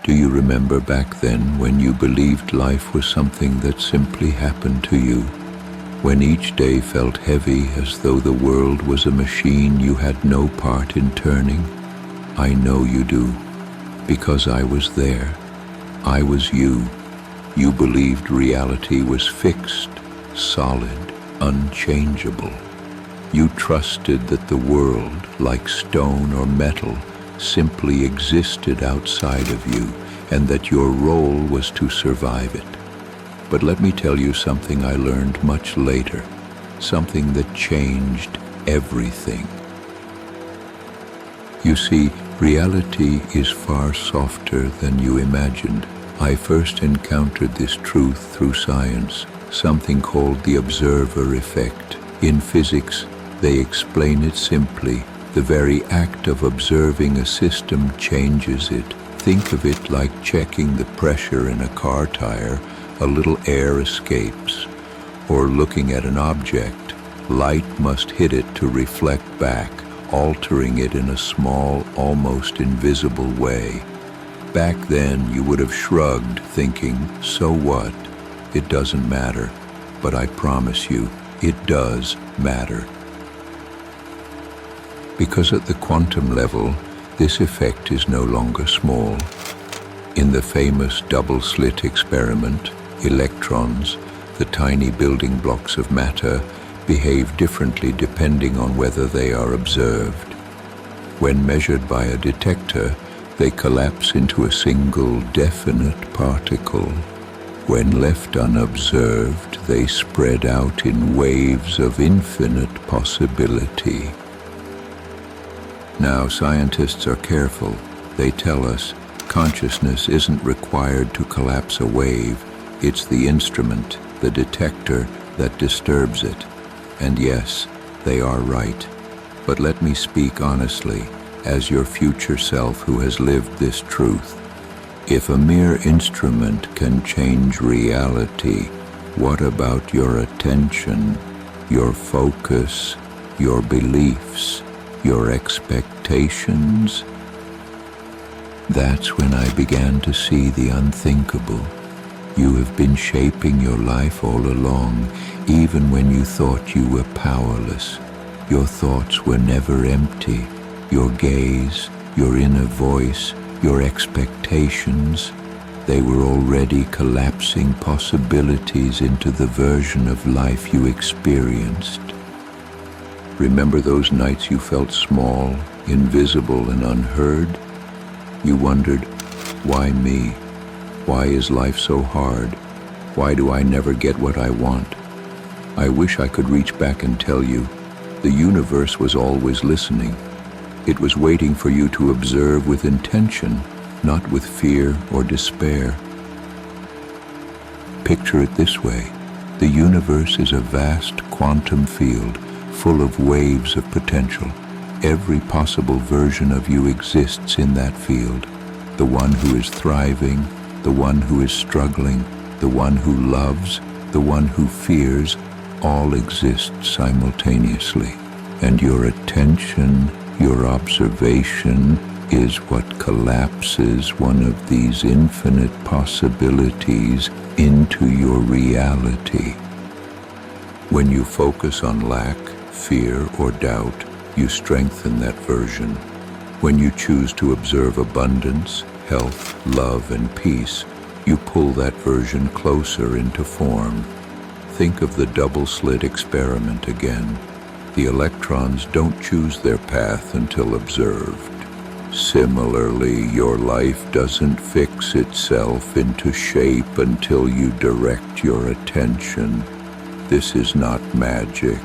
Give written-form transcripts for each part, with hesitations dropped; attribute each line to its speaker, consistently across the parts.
Speaker 1: Do you remember back then when you believed life was something that simply happened to you? When each day felt heavy as though the world was a machine you had no part in turning? I know you do, because I was there. I was you. You believed reality was fixed, solid, unchangeable. You trusted that the world, like stone or metal, simply existed outside of you, and that your role was to survive it. But let me tell you something I learned much later, something that changed everything. You see, reality is far softer than you imagined. I first encountered this truth through science, something called the observer effect. In physics, they explain it simply. The very act of observing a system changes it. Think of it like checking the pressure in a car tire. A little air escapes. Or looking at an object, light must hit it to reflect back, altering it in a small, almost invisible way. Back then, you would have shrugged, thinking, so what? It doesn't matter. But I promise you, it does matter. Because at the quantum level, this effect is no longer small. In the famous double-slit experiment, electrons, the tiny building blocks of matter, behave differently depending on whether they are observed. When measured by a detector, they collapse into a single definite particle. When left unobserved, they spread out in waves of infinite possibility. Now, scientists are careful. They tell us consciousness isn't required to collapse a wave. It's the instrument, the detector, that disturbs it. And yes, they are right. But let me speak honestly, as your future self who has lived this truth. If a mere instrument can change reality, what about your attention, your focus, your beliefs, your expectations? That's when I began to see the unthinkable. You have been shaping your life all along, even when you thought you were powerless. Your thoughts were never empty. Your gaze, your inner voice, your expectations, they were already collapsing possibilities into the version of life you experienced. Remember those nights you felt small, invisible, and unheard? You wondered, why me? Why is life so hard? Why do I never get what I want? I wish I could reach back and tell you, the universe was always listening. It was waiting for you to observe with intention, not with fear or despair. Picture it this way. The universe is a vast quantum field full of waves of potential. Every possible version of you exists in that field. The one who is thriving, the one who is struggling, the one who loves, the one who fears, all exist simultaneously. And your attention, your observation, is what collapses one of these infinite possibilities into your reality. When you focus on lack, fear, or doubt, you strengthen that version. When you choose to observe abundance, health, love, and peace, you pull that version closer into form. Think of the double-slit experiment again. The electrons don't choose their path until observed. Similarly, your life doesn't fix itself into shape until you direct your attention. This is not magic.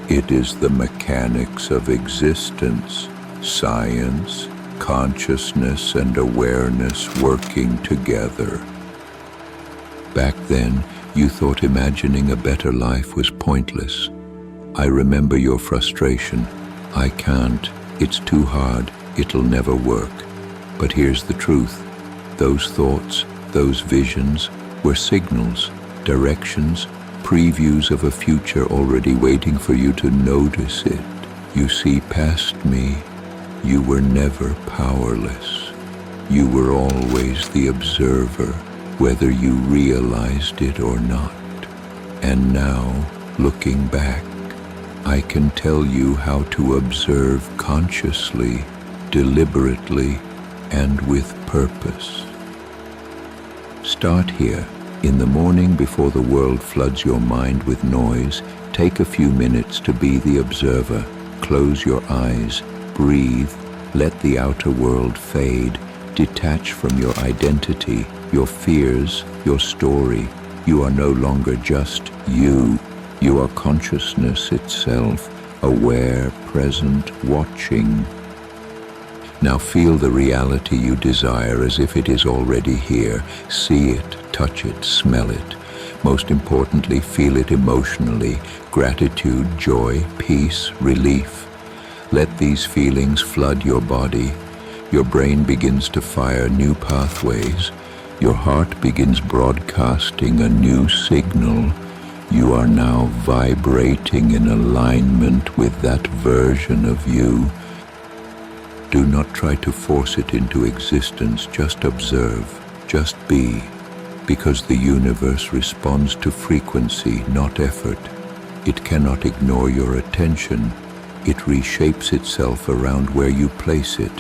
Speaker 1: It is the mechanics of existence, science, consciousness, and awareness working together. Back then, you thought imagining a better life was pointless. I remember your frustration. I can't. It's too hard. It'll never work. But here's the truth. Those thoughts, those visions, were signals, directions, previews of a future already waiting for you to notice it. You see, past me, you were never powerless. You were always the observer, whether you realized it or not. And now, looking back, I can tell you how to observe consciously, deliberately, and with purpose. Start here. In the morning before the world floods your mind with noise, take a few minutes to be the observer. Close your eyes, breathe, let the outer world fade, detach from your identity, your fears, your story. You are no longer just you. You are consciousness itself, aware, present, watching. Now feel the reality you desire as if it is already here. See it, touch it, smell it. Most importantly, feel it emotionally. Gratitude, joy, peace, relief. Let these feelings flood your body. Your brain begins to fire new pathways. Your heart begins broadcasting a new signal. You are now vibrating in alignment with that version of you. Do not try to force it into existence. Just observe, just be, because the universe responds to frequency, not effort. It cannot ignore your attention. It reshapes itself around where you place it.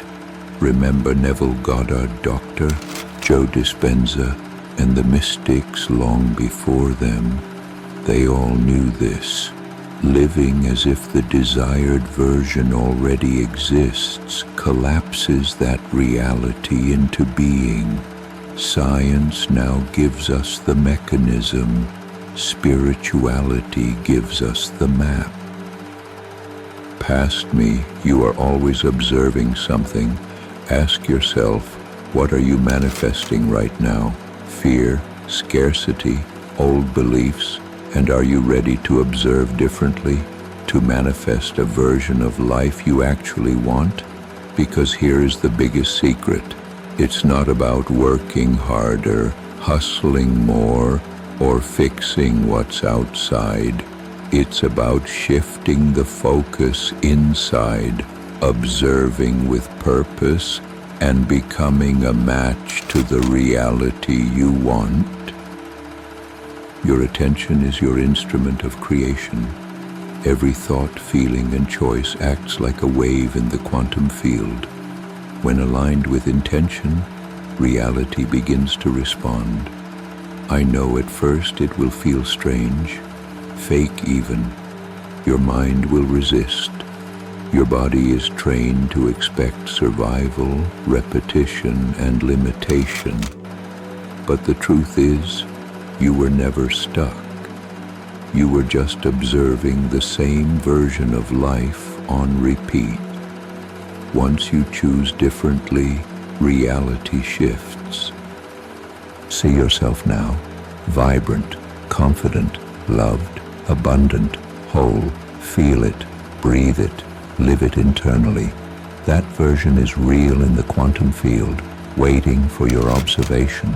Speaker 1: Remember Neville Goddard, Dr. Joe Dispenza, and the mystics long before them. They all knew this. Living as if the desired version already exists collapses that reality into being. Science now gives us the mechanism. Spirituality gives us the map. Past me, you are always observing something. Ask yourself, what are you manifesting right now? Fear, scarcity, old beliefs? And are you ready to observe differently, to manifest a version of life you actually want? Because here is the biggest secret. It's not about working harder, hustling more, or fixing what's outside. It's about shifting the focus inside, observing with purpose, and becoming a match to the reality you want. Your attention is your instrument of creation. Every thought, feeling, and choice acts like a wave in the quantum field. When aligned with intention, reality begins to respond. I know at first it will feel strange, fake even. Your mind will resist. Your body is trained to expect survival, repetition, and limitation. But the truth is, you were never stuck. You were just observing the same version of life on repeat. Once you choose differently, reality shifts. See yourself now, vibrant, confident, loved, abundant, whole. Feel it, breathe it, live it internally. That version is real in the quantum field, waiting for your observation.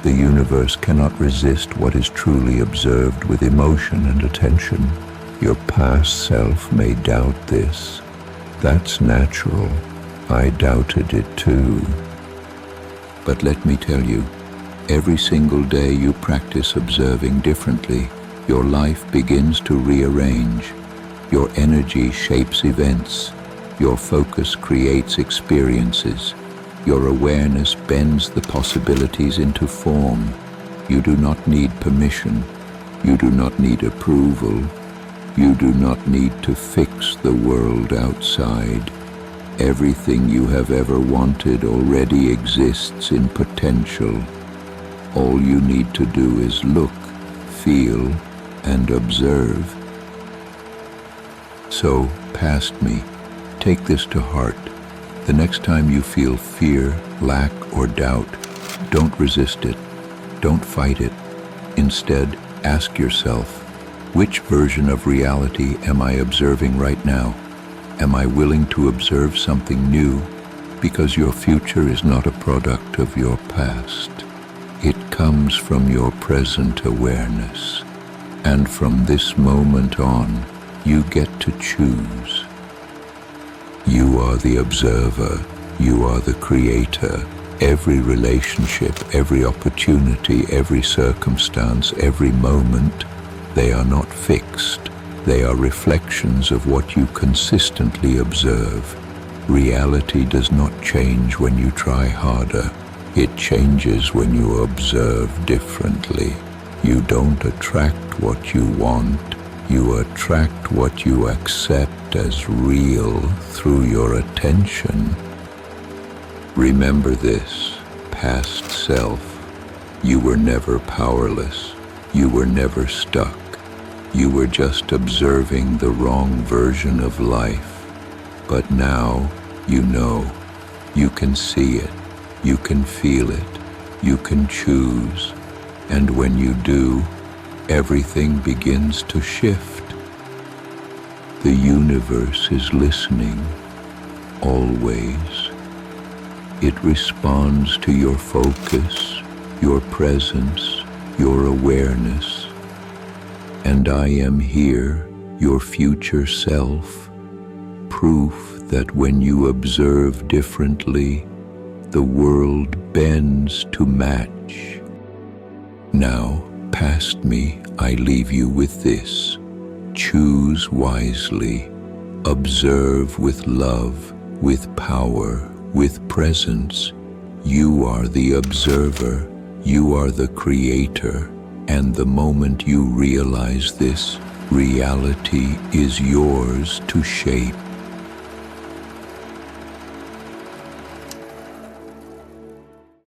Speaker 1: The universe cannot resist what is truly observed with emotion and attention. Your past self may doubt this. That's natural. I doubted it too. But let me tell you, every single day you practice observing differently, your life begins to rearrange. Your energy shapes events. Your focus creates experiences. Your awareness bends the possibilities into form. You do not need permission. You do not need approval. You do not need to fix the world outside. Everything you have ever wanted already exists in potential. All you need to do is look, feel, and observe. So, past me, take this to heart. The next time you feel fear, lack, or doubt, don't resist it. Don't fight it. Instead, ask yourself, which version of reality am I observing right now? Am I willing to observe something new? Because your future is not a product of your past. It comes from your present awareness. And from this moment on, you get to choose. You are the observer. You are the creator. Every relationship, every opportunity, every circumstance, every moment, they are not fixed. They are reflections of what you consistently observe. Reality does not change when you try harder. It changes when you observe differently. You don't attract what you want. You attract what you accept as real through your attention. Remember this, past self. You were never powerless. You were never stuck. You were just observing the wrong version of life. But now you know. You can see it. You can feel it. You can choose. And when you do, everything begins to shift. The universe is listening, always. It responds to your focus, your presence, your awareness. And I am here, your future self, proof that when you observe differently, the world bends to match. Now, past me, I leave you with this. Choose wisely. Observe with love, with power, with presence. You are the observer. You are the creator. And the moment you realize this, reality is yours to shape.